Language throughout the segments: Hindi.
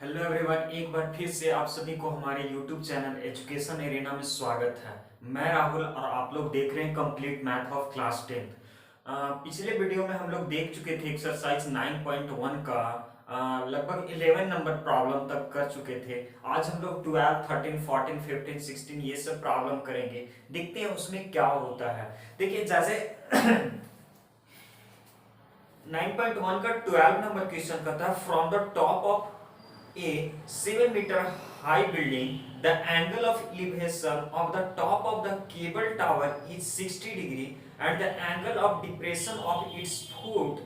हेलो एवरीवन, एक बार फिर से आप सभी को हमारे यूट्यूब चैनल एजुकेशन एरिना में स्वागत है। मैं राहुल और आप लोग देख रहे हैं complete math of class 10th। पिछले वीडियो में हम लोग देख चुके थे एक्सरसाइज 9.1 का लगभग 11 नंबर प्रॉब्लम तक कर चुके थे। आज हम लोग 12, 13, 14, 15, 16 ये सब प्रॉब्लम करेंगे। देखते हैं उसमें क्या होता है। देखिए जैसे 9.1 का 12 नंबर क्वेश्चन कहता है from the top of a 7-meter high building, the angle of elevation of the top of the cable tower is 60 degree and the angle of depression of its foot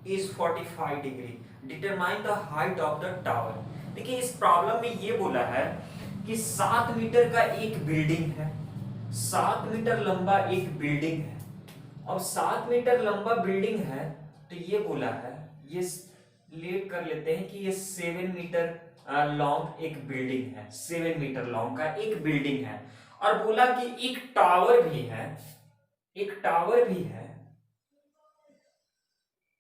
is 45 degree. Determine the height of the tower. देखिए इस प्रॉब्लम में ये बोला है कि 7 मीटर का एक बिल्डिंग है, 7 मीटर लंबा एक बिल्डिंग है। अब 7 मीटर लंबा बिल्डिंग है तो ये बोला है, ये लेट कर लेते हैं कि ये 7 मीटर लॉन्ग एक बिल्डिंग है, 7 मीटर लॉन्ग का एक बिल्डिंग है। और बोला कि एक टावर भी है, एक टावर भी है,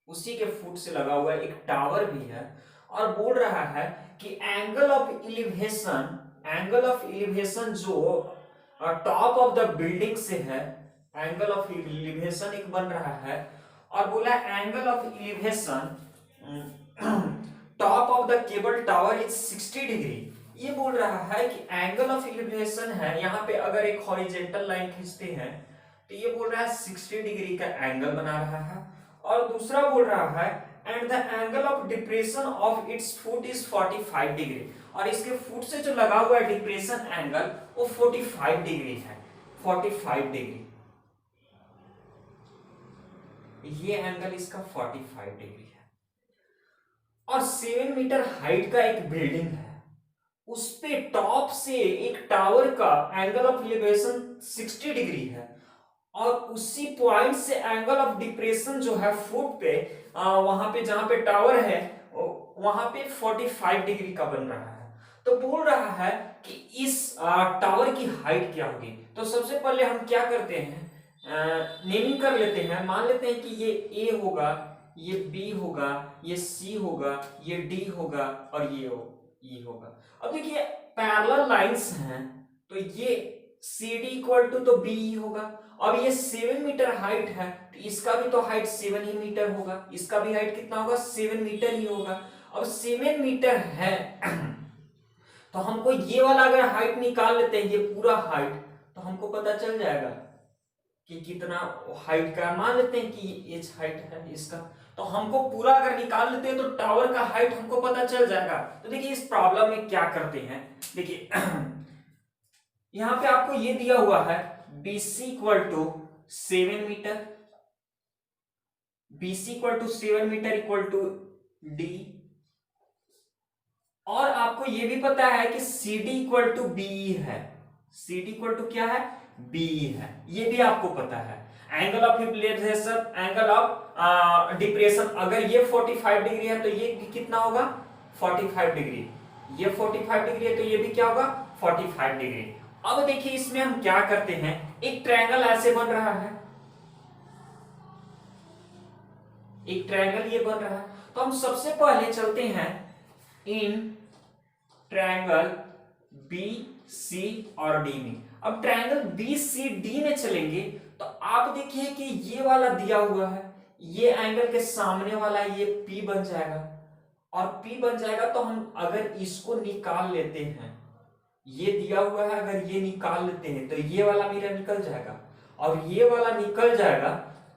उसी के फुट से लगा हुआ एक टावर भी है। और बोल रहा है कि angle of elevation, angle of elevation जो टॉप ऑफ द बिल्डिंग से है, एंगल ऑफ एलिवेशन एक बन रहा है। और बोला angle of elevation top of the cable tower is 60 degree. ये बोल रहा है कि एंगल ऑफ एलिवेशन है, यहाँ पे अगर एक हॉरिजेंटल लाइन खींचते हैं तो ये बोल रहा है 60 डिग्री का एंगल बना रहा है। और दूसरा बोल रहा है and the angle of depression of its foot is 45 degree, और इसके फुट से जो लगा हुआ है डिप्रेशन एंगल वो 45 डिग्री है, 45 डिग्री। ये एंगल इसका 45 डिग्री है। और 7 मीटर हाइट का एक बिल्डिंग है, उस पे टॉप से एक टावर का एंगल ऑफ एलिवेशन 60 डिग्री है, और उसी पॉइंट से एंगल ऑफ डिप्रेशन जो है फुट पे वहां पे जहां पे टावर है वहां पे 45 डिग्री का बन रहा है। तो बोल रहा है कि इस टावर की हाइट क्या होगी। तो सबसे पहले हम क्या करते हैं, नेमिंग कर लेते हैं। मान लेते हैं कि ये ए होगा, ये बी होगा, ये सी होगा, ये डी होगा और ये ई होगा। अब देखिए पैरेलल लाइंस हैं तो ये सी डी इक्वल टू तो बी होगा। अब ये 7 मीटर हाइट है तो इसका भी तो हाइट 7 ही मीटर होगा, इसका भी हाइट कितना होगा, 7 मीटर ही होगा। अब 7 मीटर है तो हमको ये वाला अगर हाइट निकाल लेते हैं, ये पूरा हाइट, तो हमको पता चल जाएगा कि कितना हाइट का। मान लेते हैं कि एच हाइट है इसका, तो हमको पूरा अगर निकाल लेते हैं तो टावर का हाइट हमको पता चल जाएगा। तो देखिए इस प्रॉब्लम में क्या करते हैं, देखिए यहां पे आपको ये दिया हुआ है BC इक्वल टू 7 मीटर, BC इक्वल टू 7 मीटर इक्वल टू D, और आपको ये भी पता है कि CD इक्वल टू BE है, CD इक्वल टू क्या है, BE है, ये भी आपको पता है। Angle of elevation, angle of depression, अगर ये 45 डिग्री है तो ये कितना होगा, 45 डिग्री। ये 45 डिग्री है तो ये भी क्या होगा, 45 डिग्री। अब देखिए इसमें हम क्या करते हैं, एक ट्रायंगल ऐसे बन रहा है, एक ट्रायंगल ये बन रहा है। तो हम सबसे पहले चलते हैं इन ट्रायंगल बी सी और डी में। अब ट्रायंगल बी सी डी में चलेंगे तो आप देखिए कि ये वाला दिया हुआ है, ये एंगल के सामने वाला ये पी बन जाएगा, और पी बन जाएगा तो हम अगर इसको निकाल लेते हैं, ये दिया हुआ है अगर ये निकाल लेते हैं तो ये वाला मेरा निकल जाएगा, और ये वाला निकल जाएगा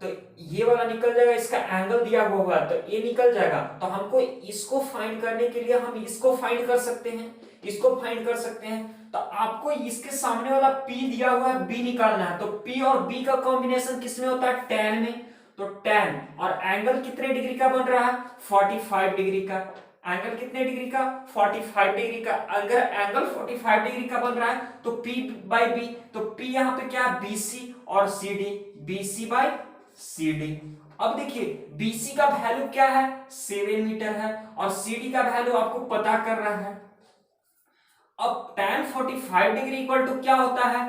तो ये वाला निकल जाएगा, इसका एंगल दिया हुआ है तो ये निकल जाएगा। तो हमको इसको फाइंड करने के लिए हम इसको फाइंड कर सकते हैं, इसको फाइंड कर सकते हैं। तो आपको इसके सामने वाला P दिया हुआ है, B निकालना है। तो P और B का कॉम्बिनेशन किसमें होता है, tan में। तो tan, और एंगल कितने डिग्री का बन रहा है, 45 डिग्री का। एंगल कितने डिग्री का, 45 डिग्री का। अगर एंगल 45 डिग्री का बन रहा है तो P बाई B, तो P यहाँ पे क्या है, BC, और CD, BC बाई CD। अब देखिए BC का वैल्यू क्या है, 7 मीटर है, और CD का वैल्यू आपको पता करना है। अब tan 45 डिग्री इक्वल टू क्या होता है,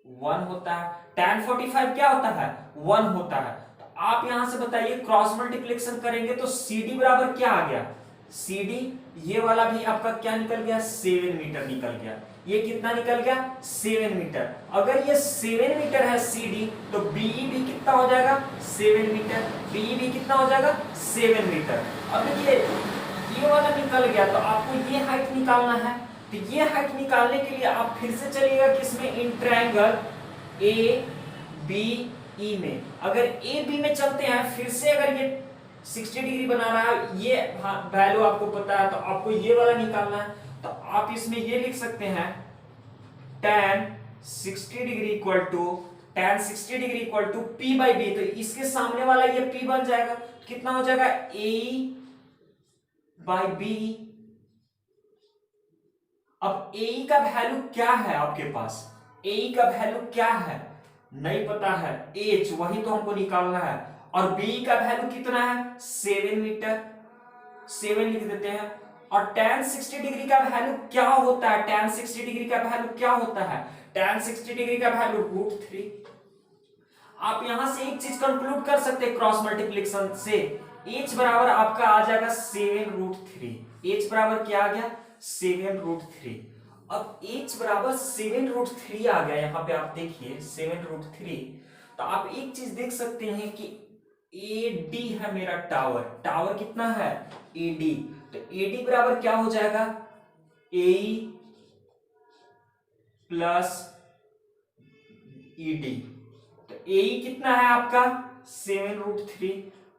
1 होता है। tan 45 क्या होता है, 1 होता है। तो आप यहां से बताइए क्रॉस मल्टीप्लिकेशन करेंगे तो CD बराबर क्या आ गया, सी डी, ये वाला भी आपका क्या निकल गया 7 मीटर निकल गया। ये कितना निकल गया 7 मीटर। अगर ये 7 मीटर है सी डी तो बीई भी कितना हो जाएगा 7 मीटर, बीई भी कितना हो जाएगा 7 मीटर। अब देखिए ये वाला निकल गया तो आपको ये हाइट निकालना है। तो ये हाइट निकालने के लिए आप फिर से चलिएगा किसमें, इन ट्रायंगल ए बी ई में। अगर ए बी में चलते हैं फिर से, अगर ये 60 डिग्री बना रहा है, ये वैल्यू आपको पता है तो आपको ये वाला निकालना है। तो आप इसमें ये लिख सकते हैं tan 60 degree equal to P by B. तो इसके सामने वाला ये P बन जाएगा, कितना हो जाएगा ए बाई बी। अब ए का वैल्यू क्या है आपके पास, ए का वैल्यू क्या है नहीं पता है, h वही तो हमको निकालना है। और b का वैल्यू कितना है 7 मीटर, 7 लिख देते हैं। और tan 60 डिग्री का वैल्यू क्या होता है, tan 60 डिग्री का वैल्यू क्या होता है, tan 60 डिग्री का वैल्यू √3। आप यहां से एक चीज कंक्लूड कर सकते हैं क्रॉस मल्टीप्लिकेशन से, h बराबर आपका आ जाएगा 7√3। h बराबर क्या आ गया 7√3। अब h बराबर 7√3 आ गया, यहां पे आप देखिए 7√3। तो आप एक चीज देख सकते हैं कि AD है मेरा टावर, टावर कितना है AD। तो AD बराबर क्या हो जाएगा AE प्लस ED। तो AE कितना है आपका 7√3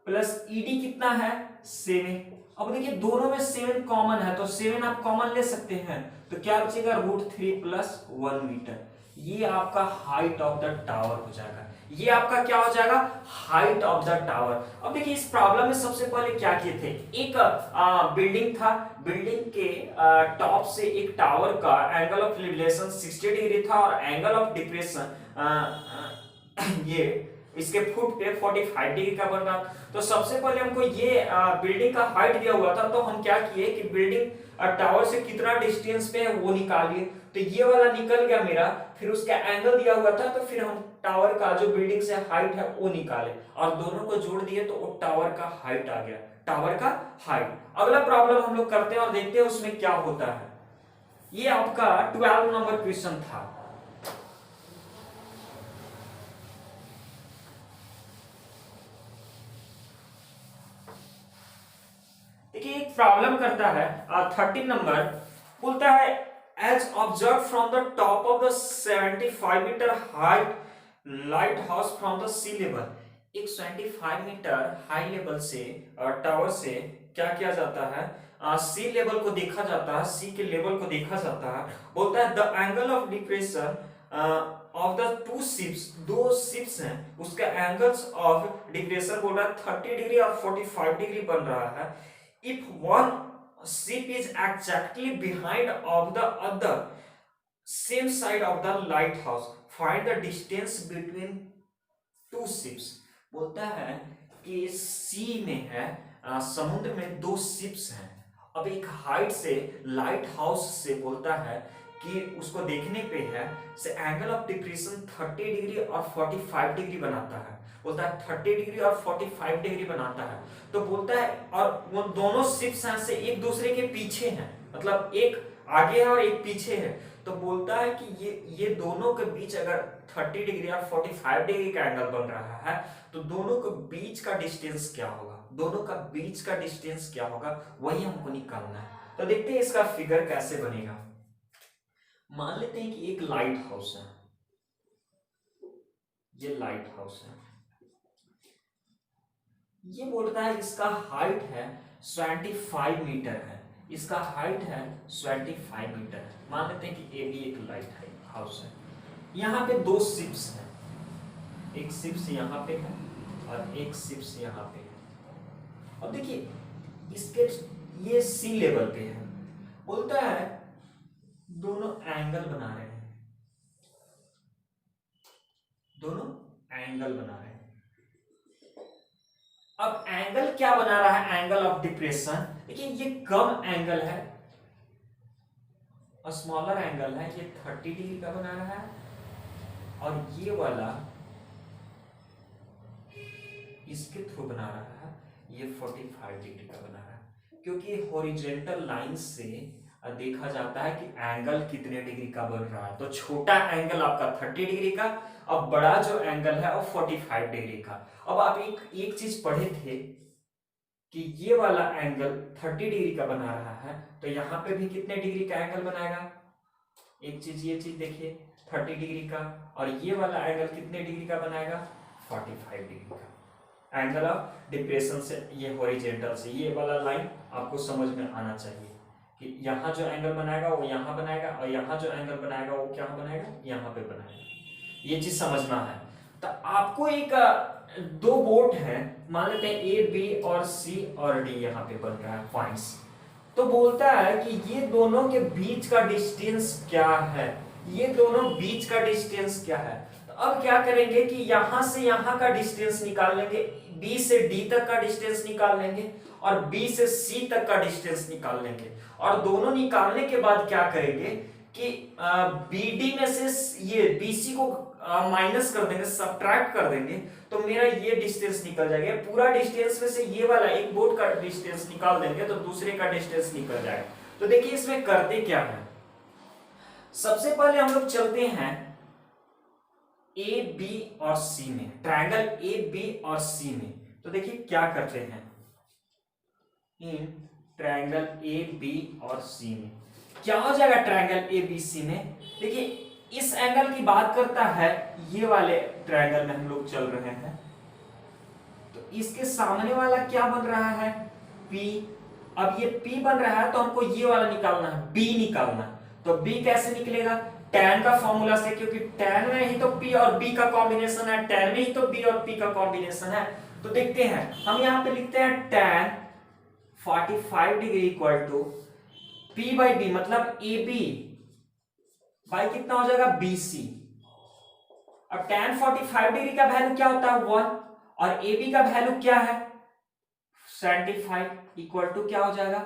प्लस ED कितना है 7। अब देखिए दोनों में 7 कॉमन है तो 7 आप कॉमन ले सकते हैं, तो क्या बचेगा √3 प्लस 1 मीटर। ये आपका हाइट ऑफ द टावर हो जाएगा, ये आपका क्या हो जाएगा हाइट ऑफ द टावर। अब देखिए इस प्रॉब्लम में सबसे पहले क्या किए थे, एक बिल्डिंग था, बिल्डिंग के टॉप से एक टावर का एंगल ऑफ एलिवेशन 60 डिग्री था और एंगल ऑफ डिप्रेशन ये इसके फुट पे 45 डिग्री का बन रहा। तो सबसे पहले हमको ये बिल्डिंग का हाइट दिया हुआ था, तो हम क्या किए कि बिल्डिंग टावर से कितना डिस्टेंस पे है वो निकालिए। तो ये वाला निकल गया मेरा, फिर उसका एंगल दिया हुआ था तो फिर हम टावर का जो बिल्डिंग से हाइट है वो निकाले और दोनों को जोड़ दिए तो वो टावर का हाइट आ गया, टावर का हाइट। अगला प्रॉब्लम हम लोग करते हैं और देखते हैं उसमें क्या होता है। ये आपका 12 नंबर क्वेश्चन था। देखिए एक प्रॉब्लम करता है 13 नंबर, बोलता है as observe from the top of the 75 meter height light house from the sea level. एक 75 मीटर हाई लेवल से टावर से क्या किया जाता है सी लेवल को देखा जाता है, सी के लेवल को देखा जाता है। बोलता है the angle of depression of the two ships, दो शिप्स हैं उसका एंगल्स ऑफ डिप्रेशन बोल रहा है 30 डिग्री और 45 डिग्री बन रहा है। If one ship is exactly behind of the other, same side of the lighthouse, find the distance between two ships। बोलता है कि सी में है समुद्र में दो शिप्स हैं। अब एक हाइट से लाइट हाउस से बोलता है कि उसको देखने पे है से एंगल ऑफ डिप्रेशन 30 डिग्री और 45 डिग्री बनाता है। बोलता है 30 डिग्री और 45 डिग्री बनाता है। तो बोलता है और वो दोनों शिप्स हैं से एक दूसरे के पीछे हैं, मतलब एक आगे है और एक पीछे है। तो बोलता है कि ये दोनों के बीच अगर 30 डिग्री और 45 डिग्री का एंगल बन रहा है तो दोनों के बीच का डिस्टेंस क्या होगा, दोनों का बीच का डिस्टेंस क्या होगा वही हमको निकालना है। तो देखते हैं इसका फिगर कैसे बनेगा। मान लेते हैं कि एक लाइट हाउस है, ये लाइट हाउस है, ये बोलता है इसका हाइट है 25 मीटर है, इसका हाइट है 25 मीटर है। मान लेते हैं कि ये भी एक लाइट हाउस है। यहाँ पे दो शिप्स हैं, एक शिप्स यहाँ पे है और एक शिप्स यहाँ पे है। अब देखिए इसके ये सी लेवल पे है, बोलता है दोनों एंगल बना रहे हैं, दोनों एंगल बना रहे हैं। अब एंगल क्या बना रहा है, एंगल ऑफ डिप्रेशन। देखिए ये कम एंगल है और स्मॉलर एंगल है, ये 30 डिग्री का बना रहा है और ये वाला इसके थ्रू बना रहा है, ये 45 डिग्री का बना रहा है। क्योंकि हॉरिजेंटल लाइन से देखा जाता है कि एंगल कितने डिग्री का बन रहा है। तो छोटा एंगल आपका 30 डिग्री का, अब बड़ा जो एंगल है वो 45 डिग्री का। अब आप एक चीज पढ़े थे कि ये वाला एंगल 30 डिग्री का बना रहा है, तो यहाँ पे भी कितने डिग्री का एंगल बनाएगा? एक चीज ये चीज देखिए 30 डिग्री का, और ये वाला एंगल कितने डिग्री का बनाएगा? 45 डिग्री का। एंगल ऑफ डिप्रेशन से, ये हॉरिजेंटल से, ये वाला लाइन आपको समझ में आना चाहिए कि यहाँ जो एंगल बनाएगा वो यहाँ बनाएगा, और यहाँ जो एंगल बनाएगा वो क्या बनाएगा? यहाँ पे बनाएगा। ये चीज समझना है। तो आपको एक दो बोट है, मान लेते हैं ए बी और सी और डी यहाँ पे बन रहा है पॉइंट्स। तो बोलता है कि ये दोनों के बीच का डिस्टेंस क्या है, ये दोनों बीच का डिस्टेंस क्या है। तो अब क्या करेंगे कि यहां से यहां का डिस्टेंस निकाल लेंगे, बी से डी तक का डिस्टेंस निकाल लेंगे, और बी से सी तक का डिस्टेंस निकाल लेंगे। और दोनों निकालने के बाद क्या करेंगे कि बीडी में से ये बीसी को माइनस कर देंगे, सब्ट्रैक्ट कर देंगे, तो मेरा ये डिस्टेंस निकल जाएगा। पूरा डिस्टेंस में से ये वाला एक बोट का डिस्टेंस निकाल देंगे तो दूसरे का डिस्टेंस निकल जाएगा। तो देखिए इसमें करते क्या है, सबसे पहले हम लोग चलते हैं ए बी और सी में, ट्रायंगल ए बी और सी में। तो देखिए क्या करते हैं, इन ट्रायंगल ए बी और सी में क्या हो जाएगा? ट्रायंगल ए बी सी में देखिए इस एंगल की बात करता है, ये वाले ट्रायंगल में हम लोग चल रहे हैं, तो इसके सामने वाला क्या बन रहा है? P। अब ये P बन रहा है तो हमको ये वाला निकालना है, B निकालना है। तो B कैसे निकलेगा? tan का फॉर्मूला से, क्योंकि tan में ही तो P और B का कॉम्बिनेशन है, tan में ही तो B और P का कॉम्बिनेशन है। तो देखते हैं, हम यहाँ पे लिखते हैं tan 45 degree equal to P by B, मतलब AB बाई कितना हो जाएगा? BC। अब tan 45 डिग्री का वैल्यू क्या होता है? 1, और AB का वैल्यू क्या है? 75 इक्वल टू क्या हो जाएगा?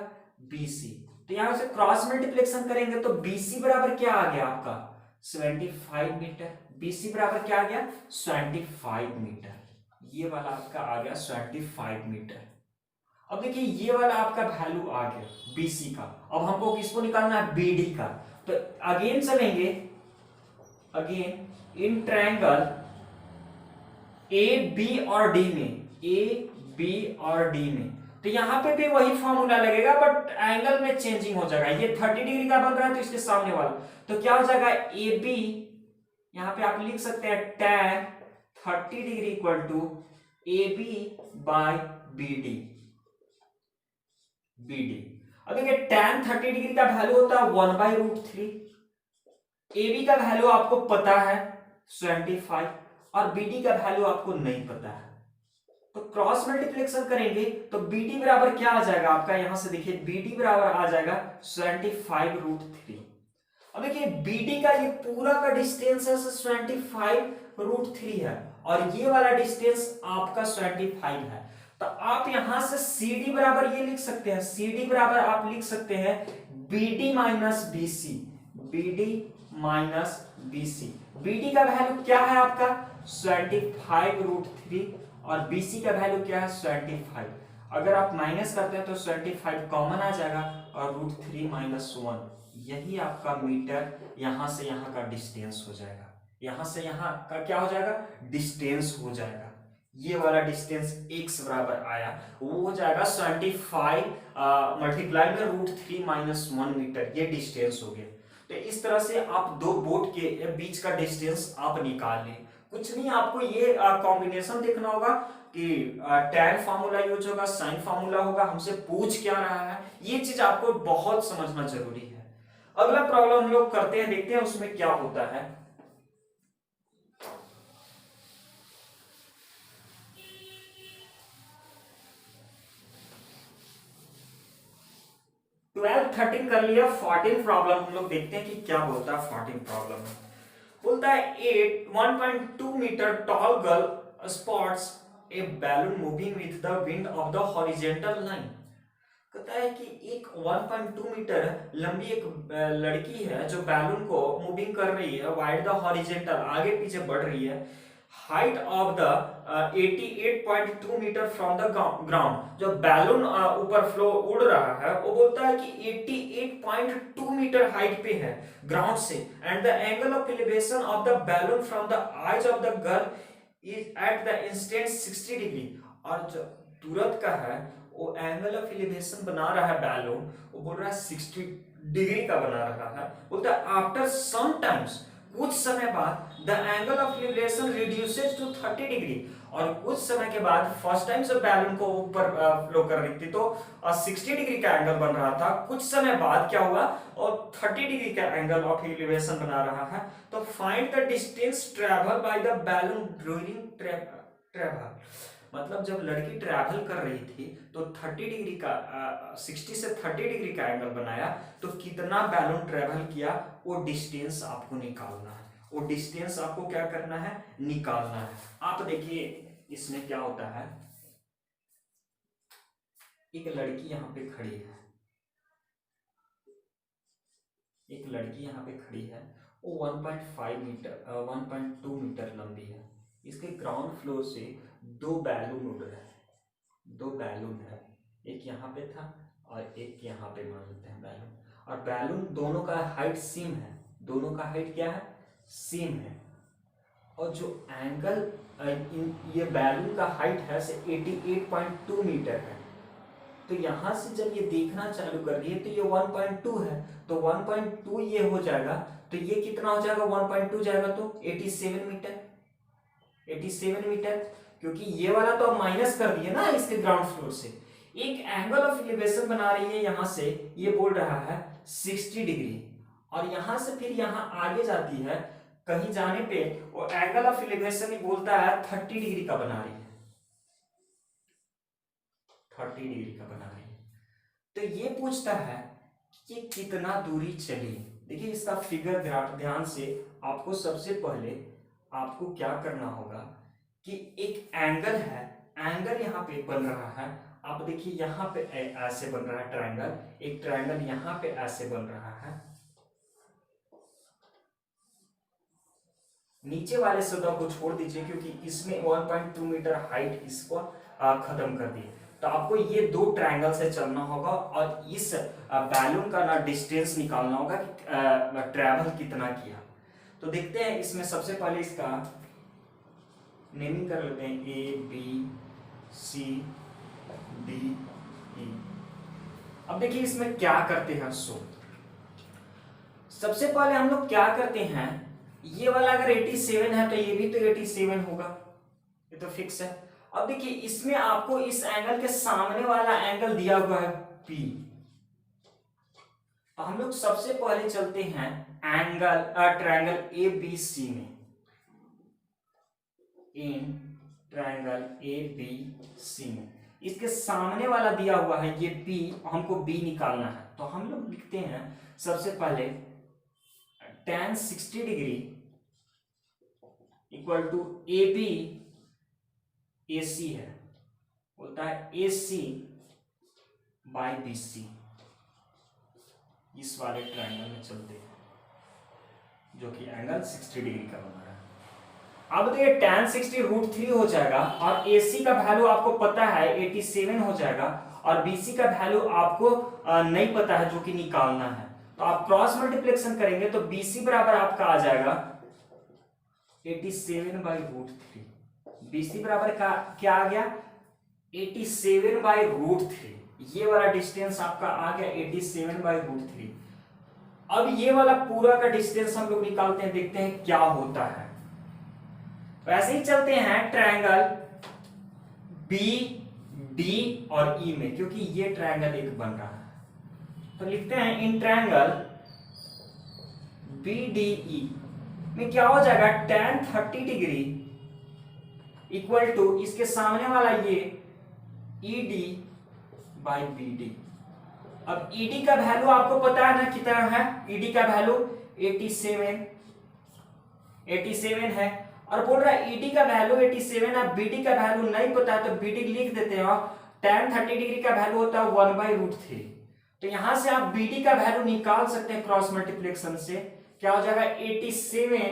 BC। तो यहां से क्रॉस मल्टीप्लिकेशन करेंगे तो BC बराबर क्या आ गया आपका? 75 मीटर। BC बराबर क्या आ गया? 75 मीटर। ये वाला आपका आ गया 75 मीटर। अब देखिए ये वाला आपका वैल्यू आ गया BC का। अब हमको किसको निकालना है? BD का। तो अगेन चलेंगे, again in triangle A B और डी में, ए बी और डी में, तो यहां पे भी वही फॉर्मूला लगेगा बट एंगल में चेंजिंग हो जाएगा। ये 30 डिग्री का बन रहा है तो इसके सामने वाला तो क्या हो जाएगा? ए बी, यहां पे आप लिख सकते हैं tan 30 degree equal to A B by B D. अब देखिए tan 30 डिग्री का वैल्यू होता है 1/√3। AB का वैल्यू आपको पता है 75, और BD का वैल्यू आपको नहीं पता है। तो क्रॉस मल्टीप्लिकेशन करेंगे तो BD बराबर क्या आ जाएगा आपका? यहां से देखिए BD बराबर आ जाएगा 75√3। अब देखिए BD का ये पूरा का डिस्टेंस है 75√3 है, और ये वाला डिस्टेंस आपका 75 है। तो आप यहां से CD बराबर ये लिख सकते हैं, CD बराबर आप लिख सकते हैं BD minus BC, BD minus BC। BD का वैल्यू क्या है आपका? 75√3, और BC का वैल्यू क्या है? 75। अगर आप माइनस करते हैं तो 75 कॉमन आ जाएगा, और √3 माइनस 1, यही आपका मीटर यहां से यहां का डिस्टेंस हो जाएगा। यहां से यहां का क्या हो जाएगा? डिस्टेंस हो जाएगा। ये वाला डिस्टेंस x बराबर आया, वो हो जाएगा 75 मल्टीप्लाई में √3 माइनस 1 मीटर, ये डिस्टेंस हो गया। तो इस तरह से आप दो बोट के बीच का डिस्टेंस आप निकाल लें। कुछ नहीं, आपको ये कॉम्बिनेशन देखना होगा कि tan फार्मूला यूज होगा, sin फार्मूला होगा, हमसे पूछ क्या रहा है, ये चीज आपको बहुत समझना जरूरी है। अगला प्रॉब्लम हम लोग करते हैं, देखते हैं उसमें क्या होता है। 12 13 कर लिया, 14 प्रॉब्लम हम लोग देखते हैं कि क्या बोलता है। 14 प्रॉब्लम बोलता है 1.2 meter tall girl spots a balloon moving with the wind of the horizontal line. कहता है कि एक 1.2 मीटर लंबी एक लड़की है जो बैलून को मूविंग कर रही है वाइड द हॉरिजॉन्टल, आगे पीछे बढ़ रही है, height of the 88.2 meter from the ground. जब बैलून ऊपर फ्लो उड़ रहा है वो बोलता है कि 88.2 मीटर हाइट पे है ग्राउंड से, and the angle of elevation of the balloon from the eyes of the girl is at the instant 60 degree. और जो तुरंत का है वो एंगल ऑफ एलिवेशन बना रहा है बैलून, वो बोल रहा है 60 डिग्री का बना रहा है। बोलता है आफ्टर सम टाइम्स, कुछ समय बाद the angle of elevation reduces to 30 degree. और कुछ समय के बाद फर्स्ट टाइम जब बैलून को ऊपर फ्लो कर रही थी तो 60 डिग्री का एंगल बन रहा था। कुछ समय बाद क्या हुआ और 30 डिग्री का एंगल ऑफ एलिवेशन बना रहा है। तो find the distance travel by the balloon during travel. मतलब जब लड़की ट्रैवल कर रही थी तो 30 डिग्री का 60 से 30 डिग्री का एंगल बनाया, तो कितना बैलून ट्रैवल किया वो डिस्टेंस आपको निकालना है। वो डिस्टेंस आपको क्या करना है, निकालना है। आप देखिए इसमें क्या होता है, एक लड़की यहाँ पे खड़ी है, एक लड़की यहाँ पे खड़ी है, वो 1.5 मीटर 1.2 मीटर लंबी है। इसके ग्राउंड फ्लोर से दो बैलून उड़ रहे हैं, दो बैलून है, एक यहाँ पे था और एक यहाँ पे मान लेते हैं बैलून। और बैलून दोनों का हाइट सेम है, दोनों का हाइट क्या है, सेम है। और जो एंगल ये बैलून का हाइट है से 88.2 मीटर है। तो यहां से जब ये देखना चालू कर रही है तो ये 1.2 है, तो 1.2 ये हो जाएगा, तो ये कितना हो जाएगा 1.2 जाएगा तो 87 मीटर, 87 मीटर। क्योंकि ये वाला तो अब माइनस कर दिए ना इसके ग्राउंड फ्लोर से। एक एंगल ऑफ एलिवेशन बना रही है यहां से, ये बोल रहा है 60 डिग्री, और यहां से फिर यहां आगे जाती है, कहीं जाने पे वो एंगल ऑफ एलिवेशन ही बोलता है 30 डिग्री का बना रही है, 30 डिग्री का बना रही है। तो ये पूछता है कि कितना दूरी चली। देखिए इसका फिगर ध्यान से, आपको सबसे पहले आपको क्या करना होगा कि एक एंगल है, एंगल यहाँ पे बन रहा है। आप देखिए यहाँ पे ऐसे बन रहा है ट्रायंगल, एक ट्रायंगल यहाँ पे ऐसे बन रहा है। नीचे वाले सतह को छोड़ दीजिए क्योंकि इसमें 1.2 मीटर हाइट इसको खत्म कर दी। तो आपको ये दो ट्रायंगल से चलना होगा और इस बैलून का ना डिस्टेंस निकालना होगा कि ट्रैवल कितना किया। तो देखते हैं इसमें सबसे पहले इसका नेमिंग कर लेते हैं, A B C D E. अब देखिए इसमें क्या करते हैं। सबसे पहले हम लोग क्या करते हैं, ये वाला अगर 87 है तो ये भी तो 87 होगा, ये तो फिक्स है। अब देखिए इसमें आपको इस एंगल के सामने वाला एंगल दिया हुआ है P। तो हम लोग सबसे पहले चलते हैं एंगल ट्रायंगल ABC में, इन ट्रायंगल ABC में इसके सामने वाला दिया हुआ है ये P, हमको B निकालना है। तो हम लोग लिखते हैं सबसे पहले tan 60 degree equal to AB AC है, होता है AC बाई BC। इस वाले ट्रायंगल में चलते हैं जो कि एंगल 60 डिग्री का बना रहा है। अब तो ये tan 60√3 हो जाएगा और AC का वैल्यू आपको पता है 87 हो जाएगा और BC का वैल्यू आपको नहीं पता है जो कि निकालना है। तो आप क्रॉस मल्टीप्लिकेशन करेंगे तो BC बराबर आपका आ जाएगा 87/√3। BC बराबर का क्या आ गया 87/√3। ये वाला डिस्टेंस आपका आ गया 87/√3। अब ये वाला पूरा का डिस्टेंस हम लोग निकालते हैं, देखते हैं क्या होता है। वैसे ही चलते हैं ट्रायंगल बी डी और ई में, क्योंकि ये ट्रायंगल एक बन रहा है। तो लिखते हैं in triangle B D E में क्या हो जाएगा tan 30 डिग्री इक्वल टू इसके सामने वाला ये ED बाई BD। अब ED का वैल्यू आपको पता है ना कितना है, ED का वैल्यू 87 है और बोल रहा है ED का वैल्यू 87 है, BD का वैल्यू नहीं पता है तो BD लिख देते हैं। tan 30 डिग्री का वैल्यू होता है 1/√3। तो यहां से आप BD का वैल्यू निकाल सकते हैं क्रॉस मल्टीप्लिकेशन से। क्या हो जाएगा 87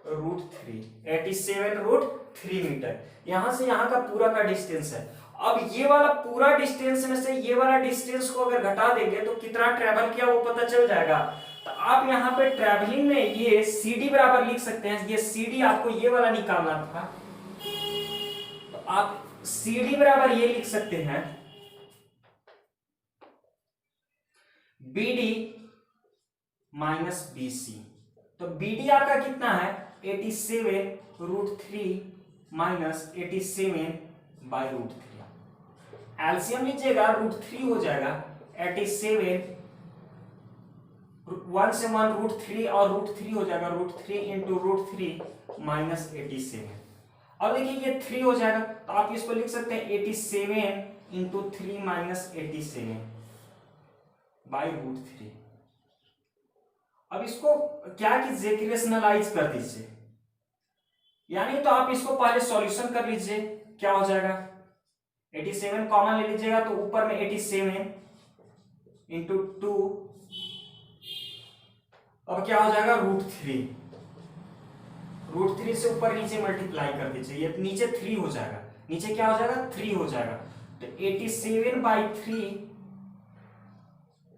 √3, 87√3 मीटर। यहां से यहां का पूरा का डिस्टेंस है। अब ये वाला पूरा डिस्टेंस में से ये वाला डिस्टेंस को अगर घटा देंगे तो कितना ट्रेवल किया वो पता चल जाएगा। तो आप यहाँ पे ट्रेवलिंग में ये CD बराबर लिख सकते हैं। ये CD आपको ये वाला निकालना था, तो आप CD बराबर ये लिख सकते हैं BD माइनस BC। तो BD आपका कितना है 87√3 माइनस 87/√3। एलसीएम लीजिएगा √3 हो जाएगा 87, 1 से 1 √3 और √3 हो जाएगा √3 इंटू √3 माइनस 87। अब देखिए ये 3 हो जाएगा तो आप इसको लिख सकते हैं 87 इंटू 3 माइनस 87/√3। अब इसको क्या कीजिए कि रेशनलाइज कर दीजिए, यानी तो आप इसको पहले सॉल्यूशन कर लीजिए। क्या हो जाएगा 87 कॉमन ले लीजिएगा तो ऊपर में 87 इंटू 2, अब क्या हो जाएगा √3। √3 से ऊपर नीचे मल्टीप्लाई कर दीजिए, ये नीचे 3 हो जाएगा, नीचे क्या हो जाएगा 3 हो जाएगा। तो 87/3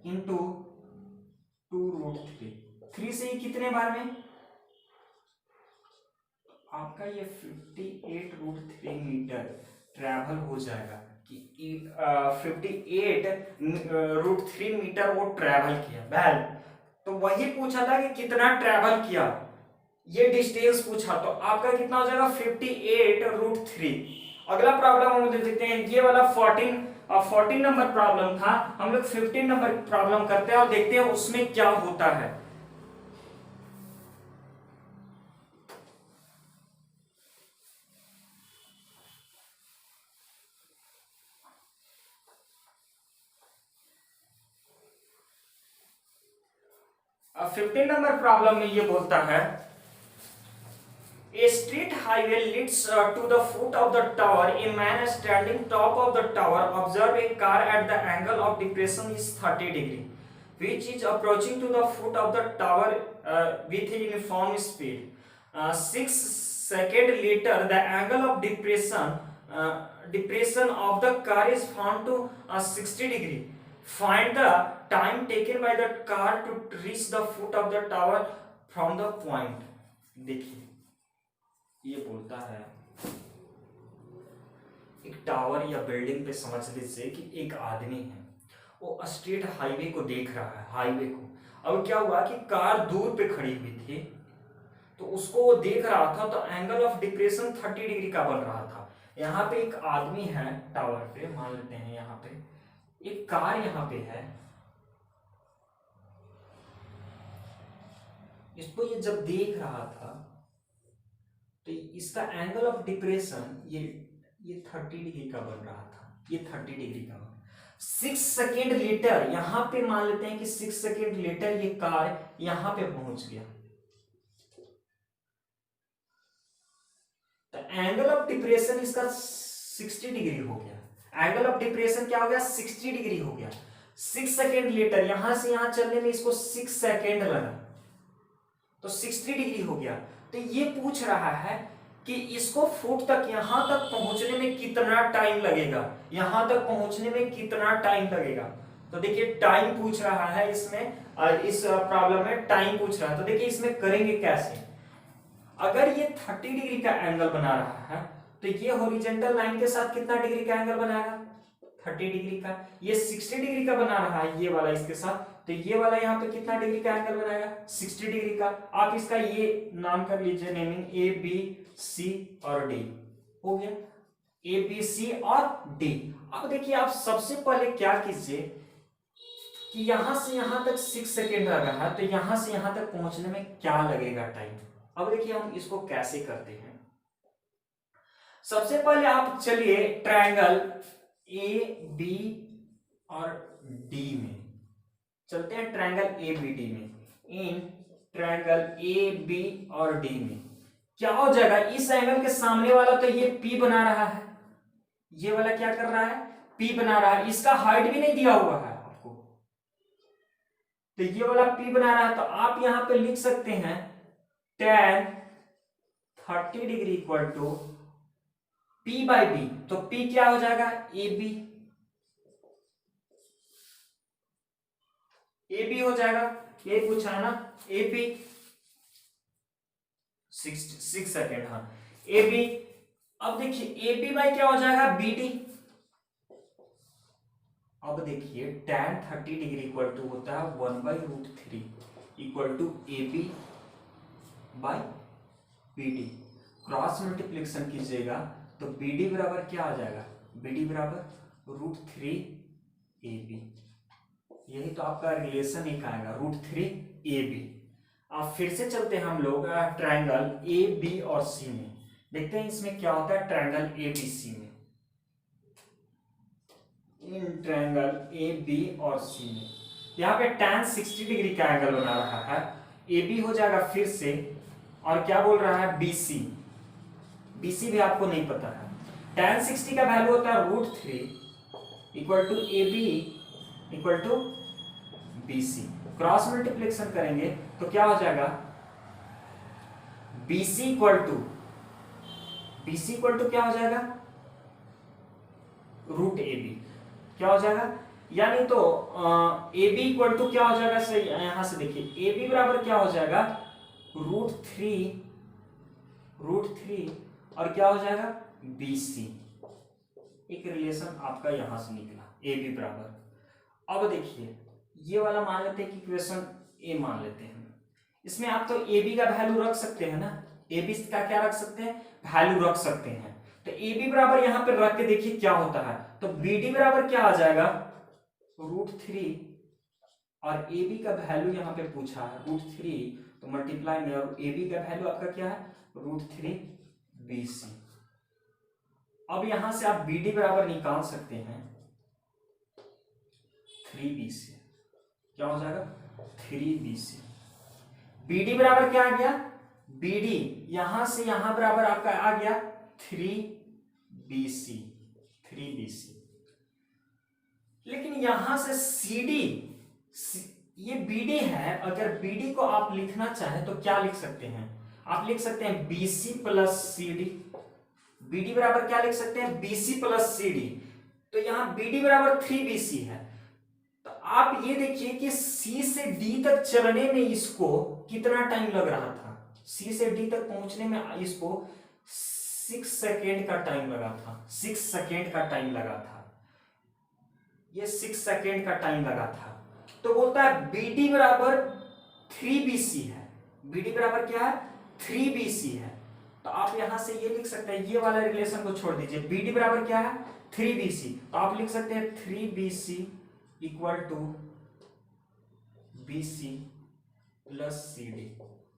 इंटू 2√3, 3 से ही कितने बार में आपका ये 58√3 मीटर ट्रैवल हो जाएगा कि 58√3 मीटर वो ट्रैवल किया। वेल, तो वही पूछा था कि कितना ट्रैवल किया, ये डिस्टेंस पूछा, तो आपका कितना हो जाएगा 58√3। अगला प्रॉब्लम हम दे देते हैं, ये वाला 14 नंबर प्रॉब्लम था, हम लोग 15 नंबर प्रॉब्लम करते हैं और देखते हैं उसमें क्या होता है। अब 15 नंबर प्रॉब्लम में ये बोलता है A street highway leads to the foot of the tower. A man standing top of the tower observe a car at the angle of depression is 30 degree, which is approaching to the foot of the tower with a uniform speed. 6 seconds later, the angle of depression of the car is found to 60 degree. Find the time taken by the car to reach the foot of the tower from the point. देखिए ये बोलता है एक टावर या बिल्डिंग पे समझ लीजिए कि एक आदमी है, वो स्ट्रेट हाईवे को देख रहा है, हाईवे को। अब क्या हुआ कि कार दूर पे खड़ी हुई थी तो उसको वो देख रहा था, तो एंगल ऑफ डिप्रेशन 30 डिग्री का बन रहा था। यहाँ पे एक आदमी है टावर पे, मान लेते हैं यहाँ पे एक कार यहाँ पे है, इसको ये जब देख रहा था तो इसका एंगल ऑफ डिप्रेशन ये 30 डिग्री का बन रहा था, ये 30 डिग्री का बन। 6 सेकेंड लेटर, यहां पे मान लेते हैं कि 6 सेकेंड लेटर ये कार यहां पे पहुंच गया, तो एंगल ऑफ डिप्रेशन इसका 60 डिग्री हो गया। एंगल ऑफ डिप्रेशन क्या हो गया 60 डिग्री हो गया। 6 सेकेंड लेटर, यहां से यहां चलने में इसको 6 सेकेंड लगा, तो 60 डिग्री हो गया। तो ये पूछ रहा है कि इसको फुट तक, यहां तक पहुंचने में कितना टाइम लगेगा, यहां तक पहुंचने में कितना टाइम लगेगा। तो देखिए टाइम पूछ रहा है इसमें, इस प्रॉब्लम में टाइम पूछ रहा है। तो देखिए इसमें करेंगे कैसे। अगर ये 30 डिग्री का एंगल बना रहा है तो ये हॉरिजॉन्टल लाइन के साथ कितना डिग्री का एंगल बनाएगा 30 डिग्री का। ये 60 डिग्री का बना रहा है ये वाला इसके साथ, तो ये वाला यहाँ पे कितना डिग्री का एंगल बनाएगा 60 डिग्री का। आप इसका ये नाम कर लीजिए नेमिंग ए बी सी और डी, हो गया ए बी सी और डी। अब देखिए आप सबसे पहले क्या कीजिए कि यहां से यहां तक 6 सेकेंड लगा है, तो यहां से यहां तक पहुंचने में क्या लगेगा टाइम। अब देखिए हम इसको कैसे करते हैं। सबसे पहले आप चलिए ट्रायंगल ए बी और डी में चलते हैं, ट्रायंगल ए बी डी में। इन ट्रायंगल ए बी और डी में क्या हो जाएगा, इस एंगल के सामने वाला तो ये पी बना रहा है, ये वाला क्या कर रहा है पी बना रहा है, इसका हाइट भी नहीं दिया हुआ है आपको, तो ये वाला पी बना रहा है। तो आप यहां पे लिख सकते हैं tan 30 degree equal to P by B, तो P क्या हो जाएगा, ए बी हो जाएगा, ये पूछा है ना, ए बी 6 सेकेंड, हाँ ए बी। अब देखिए ए बी बाई क्या हो जाएगा, बी डी। अब देखिए tan 30 डिग्री इक्वल टू होता है 1/√3 equal to A B by B D. Cross multiplication कीजिएगा तो बी डी बराबर क्या आ जाएगा, बी डी बराबर √3 ए बी। यही तो आपका रिलेशन एक आएगा, √3 ए बी। अब फिर से चलते हैं हम लोग ट्रायंगल ए बी और सी में, देखते हैं इसमें क्या होता है ट्रायंगल ए बी सी में। इन ट्रायंगल ए बी और सी में यहाँ पे tan 60 डिग्री का एंगल बना रहा है, ए बी हो जाएगा फिर से, और क्या बोल रहा है बी सी, बी सी भी आपको नहीं पता है। tan 60 का वैल्यू होता है √3 equal to A B equal to B C. Cross multiplication करेंगे तो क्या हो जाएगा, बी सी इक्वल टू क्या हो जाएगा, √AB क्या हो जाएगा, यानी तो ए बी इक्वल टू क्या हो जाएगा, सही यहां से देखिए ए बी बराबर क्या हो जाएगा, √3 और क्या हो जाएगा बी सी। एक रिलेशन आपका यहां से निकला, ए बी बराबर। अब देखिए ये वाला मान लेते हैं कि इक्वेशन ए मान लेते हैं, इसमें आप तो ए बी का वैल्यू रख सकते हैं ना, ए बी का क्या रख सकते हैं, वैल्यू रख सकते हैं। तो ए बी बराबर यहां पर रख के देखिए क्या होता है, तो बी डी बराबर क्या आ जाएगा, √3 और ए बी का वैल्यू यहां पे पूछा है √3, तो मल्टीप्लाई में, और ए बी का वैल्यू आपका क्या है √3 बी सी। अब यहां से आप बी डी बराबर निकाल सकते हैं 3 BC, क्या हो जाएगा 3 BC। बी डी बराबर क्या आ गया, बी डी यहां से यहां बराबर आपका आ गया 3 BC। लेकिन यहां से सी डी, ये बी डी है, अगर बी डी को आप लिखना चाहें तो क्या लिख सकते हैं, आप लिख सकते हैं BC plus C D. B D बराबर क्या लिख सकते हैं, BC प्लस सी डी। तो यहां बी डी बराबर 3 BC है। तो आप ये देखिए कि सी से डी तक चलने में इसको कितना टाइम लग रहा था, सी से डी तक पहुंचने में इसको 6 सेकेंड का टाइम लगा था, 6 सेकेंड का टाइम लगा था, ये 6 सेकेंड का टाइम लगा था। तो बोलता है बी डी बराबर 3 BC है, बी डी बराबर क्या है 3 BC है। तो आप यहां से ये लिख सकते हैं, ये वाला रिलेशन को छोड़ दीजिए, बी डी बराबर क्या है 3 BC, तो आप लिख सकते हैं 3 BC equal to BC plus C D.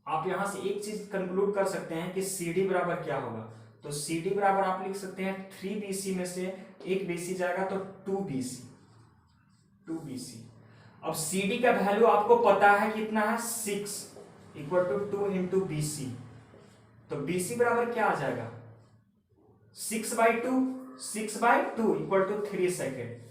आप यहां से एक चीज कंक्लूड कर सकते हैं कि सी डी बराबर क्या होगा, तो सी डी बराबर आप लिख सकते हैं 3 BC में से एक BC जाएगा तो 2 BC। अब सी डी का वैल्यू आपको पता है कितना है 6 इक्वल टू 2 इंटू BC, तो BC बराबर क्या आ जाएगा 6/2 equal to 3 second,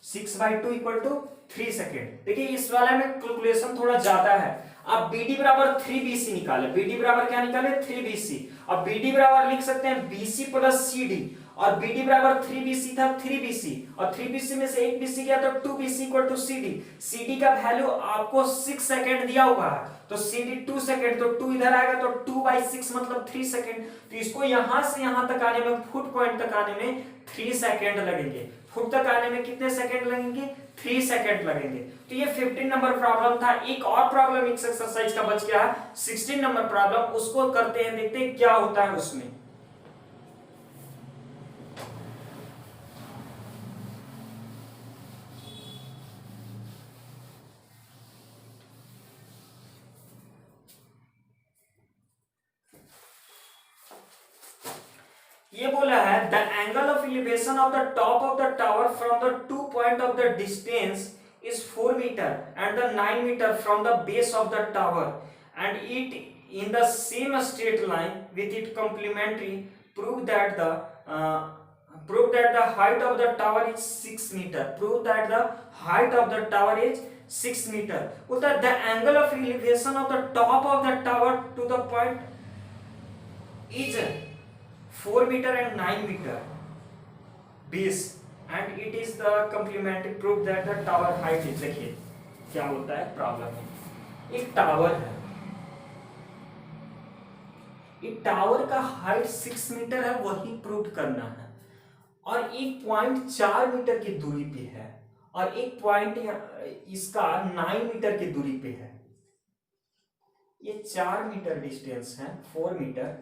6/2 equal to 3 second. देखिए इस वाले में कैलकुलेशन थोड़ा ज्यादा है। आप बी डी बराबर 3 BC निकाले, बी डी बराबर क्या निकाले 3 BC। अब बी डी बराबर लिख सकते हैं BC प्लस सी डी, और बी डी बराबर 3 BC था 3 BC, और 3 BC में से 1 BC गया तो 2 BC equal to C D. C D का वैल्यू आपको 6 सेकेंड दिया हुआ है, तो सी डी 2 सेकेंड, तो 2 इधर आएगा तो 2/6 मतलब 3 सेकेंड। तो इसको यहां से यहां तक आने में, फुट पॉइंट तक आने में 3 सेकेंड लगेंगे। फुट तक आने में कितने सेकेंड लगेंगे 3 सेकेंड लगेंगे। तो ये 15 नंबर प्रॉब्लम था। एक और प्रॉब्लम इस एक्सरसाइज का बच गया है 16 नंबर प्रॉब्लम, उसको करते हैं, देखते हैं क्या होता है उसमें। ये बोला है the angle of elevation of the top of the tower from the 2 point of the distance is 4 meter and the 9 meter from the base of the tower and it in the same straight line with it complementary prove that the height of the tower is 6 meter. Prove that the height of the tower is 6 meter. बोलता है the angle of elevation of the top of the tower to the point is 4 meter and 9 meter base and it is the complementary proof that the tower height is, देखिए क्या होता है प्रॉब्लम है। एक टावर है, एक टावर का हाइट 6 मीटर है, वही प्रूव करना है, और एक पॉइंट 4 मीटर की दूरी पे है और एक पॉइंट इसका 9 मीटर की दूरी पे है। ये 4 मीटर डिस्टेंस है, 4 मीटर,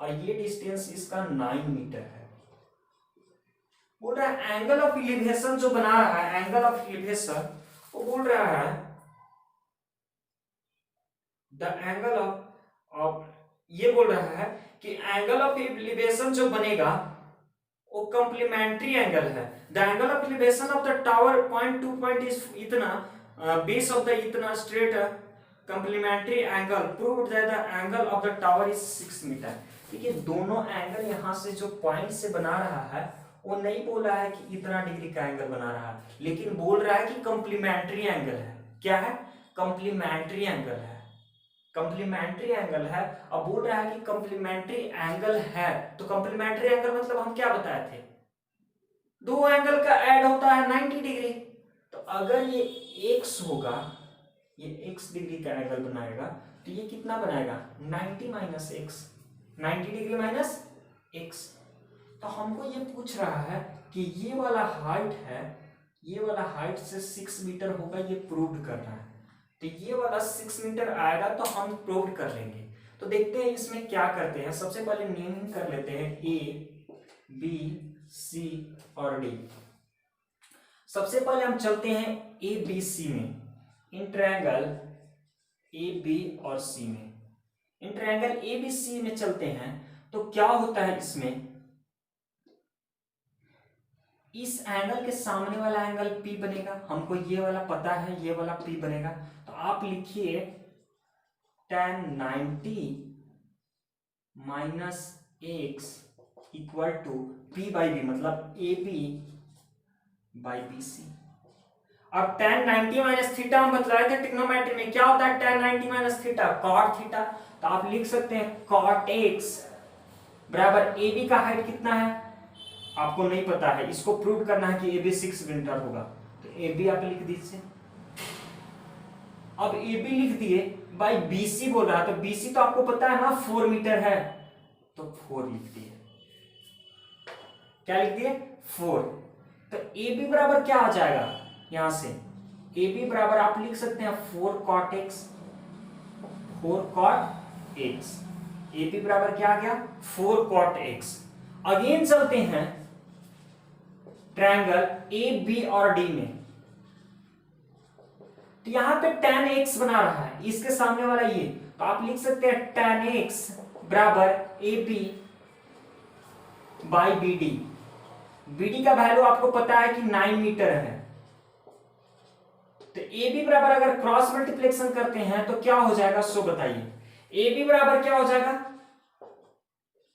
और ये डिस्टेंस इसका 9 मीटर है। बोल रहा है एंगल ऑफ इलिवेशन जो बना रहा है, एंगल ऑफ इलिवेशन, वो बोल रहा है द एंगल ऑफ ये बोल रहा है कि एंगल ऑफ इलिवेशन जो बनेगा वो कंप्लीमेंट्री एंगल है। The angle of elevation of the tower point to point is इतना, बेस ऑफ द इतना straight complementary angle proved that the angle of the tower is 6 meter. देखिए दोनों एंगल यहाँ से जो पॉइंट से बना रहा है वो नहीं बोल रहा है कि इतना डिग्री का एंगल बना रहा है, लेकिन बोल रहा है कि कंप्लीमेंट्री एंगल है। क्या है? कंप्लीमेंट्री एंगल है, कंप्लीमेंट्री एंगल है। अब बोल रहा है कि कंप्लीमेंट्री एंगल है, तो कंप्लीमेंट्री एंगल मतलब हम क्या बताए थे, दो एंगल का ऐड होता है 90 डिग्री। तो अगर ये x होगा, ये x डिग्री का एंगल बनाएगा, तो ये कितना बनाएगा 90 minus x, 90 degree minus x. तो हमको ये पूछ रहा है कि ये वाला हाइट है, ये वाला हाइट से 6 मीटर होगा, ये प्रूव करना है। तो ये वाला 6 मीटर आएगा तो हम प्रूव कर लेंगे। तो देखते हैं इसमें क्या करते हैं। सबसे पहले नेमिंग कर लेते हैं ए बी सी और डी। सबसे पहले हम चलते हैं ए बी सी में, इन ट्रायंगल ए बी और सी में। इन ट्रायंगल ए बी सी में चलते हैं तो क्या होता है, इसमें इस एंगल के सामने वाला एंगल P बनेगा, हमको ये वाला पता है, ये वाला P बनेगा। तो आप लिखिए tan 90 minus X equal to P by B, मतलब AB बाई BC। अब tan 90 माइनस थीटा हम बतलाए थे ट्रिग्नोमेट्री में, क्या होता है tan 90 minus theta, cot theta. तो आप लिख सकते हैं cot x बराबर AB का हाइट कितना है, आपको नहीं पता है, इसको प्रूव करना है कि AB 6 मीटर होगा, तो AB आप लिख दीजिए। अब AB लिख दिए, बाई BC बोल रहा है, तो BC तो आपको पता है ना 4 मीटर है, तो 4 लिख दिए। क्या लिख दिए 4। तो AB बराबर क्या आ जाएगा, यहां से AB बराबर आप लिख सकते हैं 4 cot x, 4 cot x। AB बराबर क्या आ गया 4 cot x। अगेन चलते हैं ट्रायंगल ए बी और डी में, तो यहां पे tan x बना रहा है, इसके सामने वाला ये, तो आप लिख सकते हैं tan x बराबर A B by B D. B D का वैल्यू आपको पता है कि 9 मीटर है, तो ए बी बराबर अगर क्रॉस मल्टीप्लिकेशन करते हैं तो क्या हो जाएगा, सो बताइए। ए बी बराबर क्या हो जाएगा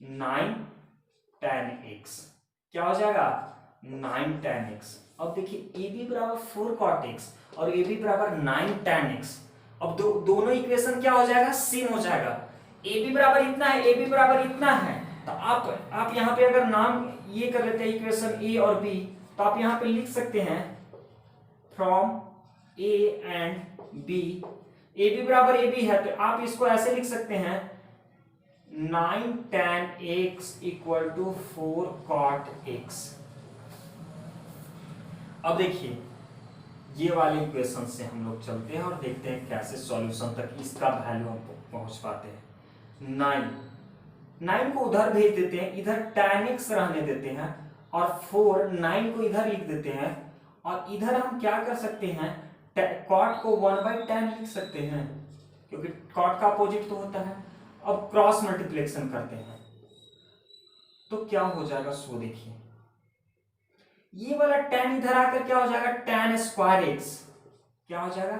9 tan x, क्या हो जाएगा 9 tan x। अब देखिए AB बराबर 4 cot x और AB बराबर 9 tan x। अब दोनों इक्वेशन क्या हो जाएगा, सेम हो जाएगा। AB बराबर इतना है, AB बराबर इतना है, तो आप यहाँ पे अगर नाम ये कर लेते हैं इक्वेशन A और B, तो आप यहाँ पे लिख सकते हैं from A and B। AB बराबर AB है, तो आप इसको ऐसे लिख सकते हैं 9 tan x equal to 4 cot x। अब देखिए ये वाले इक्वेशन से हम लोग चलते हैं और देखते हैं कैसे सॉल्यूशन तक इसका वैल्यू हम पहुंच पाते हैं। 9 को उधर भेज देते हैं, इधर tan x रहने देते हैं, और 4 9 को इधर लिख देते हैं, और इधर हम क्या कर सकते हैं, cot को 1/tan लिख सकते हैं, क्योंकि cot का अपोजिट तो होता है। अब क्रॉस मल्टीप्लिकेशन करते हैं तो क्या हो जाएगा, सो देखिए ये वाला tan इधर आकर क्या हो जाएगा tan स्क्वायर x, क्या हो जाएगा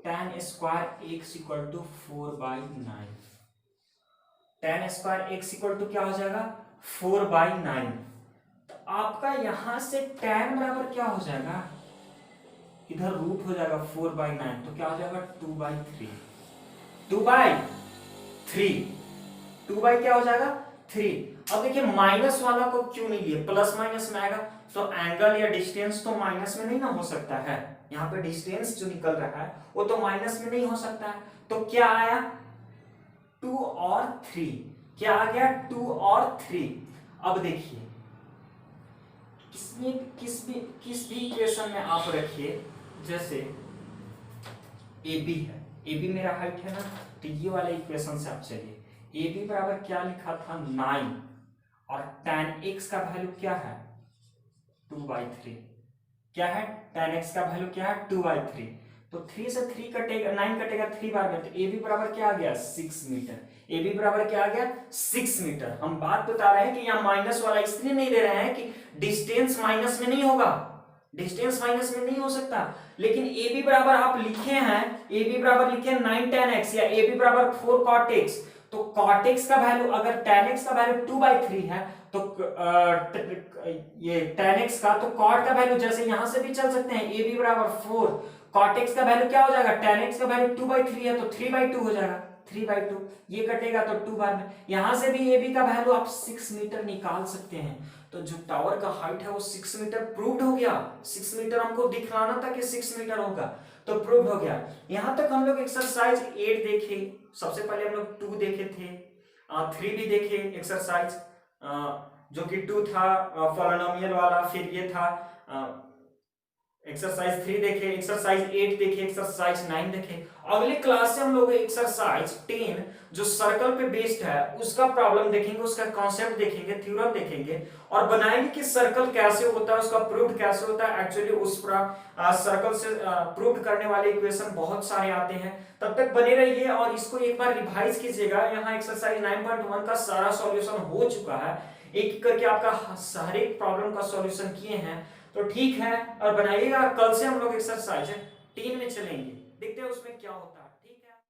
tan square x equal to 4/9। tan square x equal to क्या हो जाएगा 4/9। तो आपका यहां से tan बराबर क्या हो जाएगा, इधर रूट हो जाएगा 4/9, तो क्या हो जाएगा 2/3, 2/3। 2 बाई क्या हो जाएगा 3। अब देखिए माइनस वाला को क्यों नहीं लिए, प्लस माइनस में आएगा तो एंगल या डिस्टेंस तो माइनस में नहीं ना हो सकता है, यहाँ पे डिस्टेंस जो निकल रहा है वो तो माइनस में नहीं हो सकता है। तो क्या आया 2 और 3, क्या आ गया 2 और 3। अब देखिए किस भी इक्वेशन में आप रखिए, जैसे ए बी है, ए बी मेरा हाइट है ना, तो ये वाले इक्वेशन से आप चलिए, ए बी बराबर क्या लिखा था 9 और tan x का वैल्यू क्या है 2/3, क्या है tan x का वैल्यू क्या है 2/3, तो 3 से 3 कटेगा 9 कटेगा 3 बार में, तो ए बी बराबर क्या आ गया 6 मीटर, ए बी बराबर क्या आ गया 6 मीटर। हम बात बता रहे हैं कि यहाँ माइनस वाला इसलिए नहीं दे रहे हैं कि डिस्टेंस माइनस में नहीं होगा, डिस्टेंस माइनस में नहीं हो सकता, लेकिन ए बी बराबर आप लिखे हैं, ए बी बराबर लिखे हैं 9 tan x या ए बी बराबर 4 cot x, तो cot x का वैल्यू अगर tan x का वैल्यू 2/3 है तो ये tan x का, तो cot का वैल्यू जैसे यहां से भी चल सकते हैं, ए बी बराबर 4 cot x का वैल्यू क्या हो जाएगा, tan x का वैल्यू 2/3 है तो 3/2 हो जाएगा, 3/2 ये कटेगा तो 2 बार में, यहां से भी ए बी का वैल्यू आप 6 मीटर निकाल सकते हैं। तो जो टावर का हाइट है वो 6 मीटर प्रूव्ड हो गया, 6 मीटर हमको दिखलाना था कि 6 मीटर होगा, तो प्रूव्ड हो गया। यहां तक हम लोग एक्सरसाइज 8 देखे, सबसे पहले हम लोग 2 देखे थे, 3 भी देखे एक्सरसाइज, जो कि 2 था पॉलिनोमियल वाला, फिर ये था एक्सरसाइज 3 देखे, एक्सरसाइज 8 देखे, एक्सरसाइज 9 देखे। अगले क्लास से हम लोग एक्सरसाइज 10 जो सर्कल पे बेस्ड है उसका प्रॉब्लम देखेंगे, उसका कॉन्सेप्ट देखेंगे, थ्योरम देखेंगे और बनाएंगे कि सर्कल कैसे होता है, उसका प्रूव्ड कैसे होता है। एक्चुअली उस सर्कल से प्रूव्ड करने वाले इक्वेशन बहुत सारे आते हैं। तब तक बने रहिए और इसको एक बार रिवाइज कीजिएगा। यहाँ एक्सरसाइज 9.1 का सारा सॉल्यूशन हो चुका है, एक एक करके आपका हर एक प्रॉब्लम का सॉल्यूशन किए हैं, तो ठीक है और बनाइएगा। कल से हम लोग एक्सरसाइज 3 में चलेंगे, देखते हैं उसमें क्या होता है।